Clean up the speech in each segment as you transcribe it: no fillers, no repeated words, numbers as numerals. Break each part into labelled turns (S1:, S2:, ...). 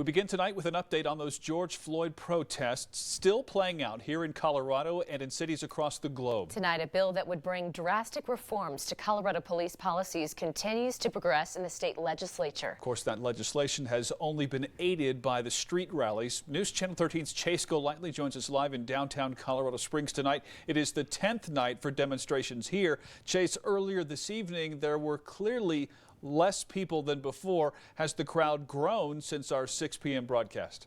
S1: We begin tonight with an update on those George Floyd protests still playing out here in Colorado and in cities across the globe.
S2: Tonight, a bill that would bring drastic reforms to Colorado police policies continues to progress in the state legislature.
S1: Of course, that legislation has only been aided by the street rallies. News Channel 13's Chase Golightly joins us live in downtown Colorado Springs tonight. It is the 10th night for demonstrations here. Chase, earlier this evening, there were clearly less people than before. Has the crowd grown since our 6 p.m. broadcast?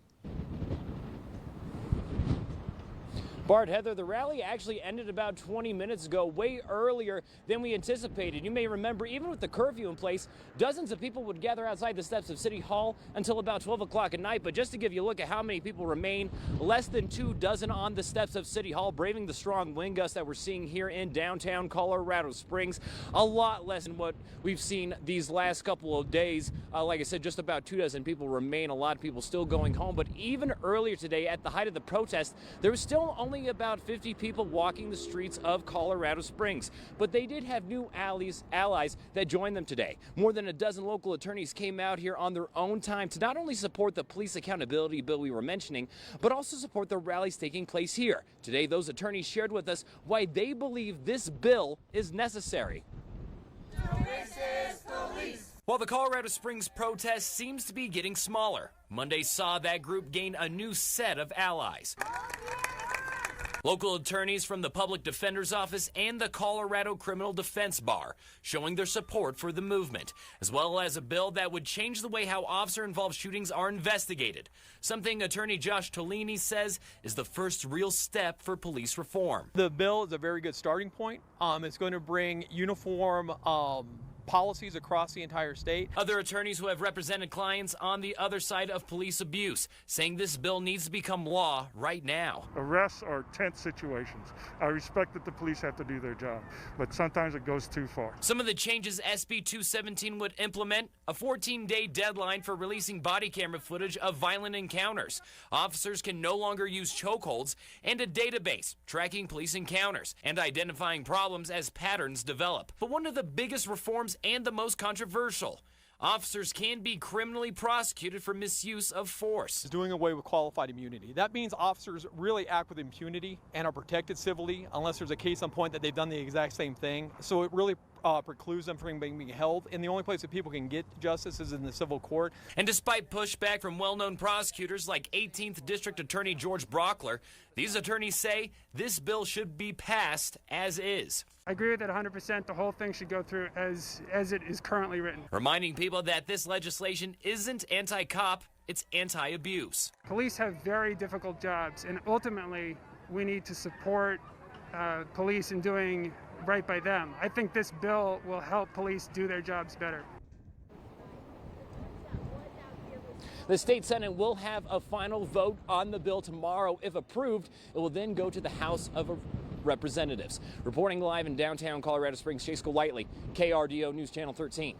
S3: Bart, Heather, the rally actually ended about 20 minutes ago, way earlier than we anticipated. You may remember, even with the curfew in place, dozens of people would gather outside the steps of City Hall until about 12 o'clock at night. But just to give you a look at how many people remain, less than 2 dozen on the steps of City Hall, braving the strong wind gusts that we're seeing here in downtown Colorado Springs. A lot less than what we've seen these last couple of days. Like I said, just about 2 dozen people remain. A lot of people still going home. But even earlier today, at the height of the protest, there was still only about 50 people walking the streets of Colorado Springs. But they did have new allies that joined them today. More than a dozen local attorneys came out here on their own time to not only support the police accountability bill we were mentioning, but also support the rallies taking place here. Today, those attorneys shared with us why they believe this bill is necessary. While the Colorado Springs protest seems to be getting smaller, Monday saw that group gain a new set of allies. Local attorneys from the Public Defender's Office and the Colorado Criminal Defense Bar showing their support for the movement, as well as a bill that would change the way how officer-involved shootings are investigated, something Attorney Josh Tolini says is the first real step for police reform.
S4: The bill is a very good starting point. It's going to bring uniform policies across the entire state.
S3: Other attorneys who have represented clients on the other side of police abuse saying this bill needs to become law right now.
S5: Arrests are tense situations. I respect that the police have to do their job, but sometimes it goes too far.
S3: Some of the changes SB 217 would implement: a 14-day deadline for releasing body camera footage of violent encounters. Officers can no longer use chokeholds, and a database tracking police encounters and identifying problems as patterns develop. But one of the biggest reforms and the most controversial: officers can be criminally prosecuted for misuse of force.
S4: It's doing away with qualified immunity. That means officers really act with impunity and are protected civilly unless there's a case on point that they've done the exact same thing. So it really precludes them from being held. And the only place that people can get justice is in the civil court.
S3: And despite pushback from well-known prosecutors like 18th District Attorney George Brockler, these attorneys say this bill should be passed as is.
S6: I agree with it 100%. The whole thing should go through as it is currently written.
S3: Reminding people that this legislation isn't anti-cop, it's anti-abuse.
S6: Police have very difficult jobs, and ultimately we need to support police in doing right by them. I think this bill will help police do their jobs better.
S3: The state Senate will have a final vote on the bill tomorrow. If approved, it will then go to the House of Representatives. Reporting live in downtown Colorado Springs, Chase Golightly, KRDO News Channel 13.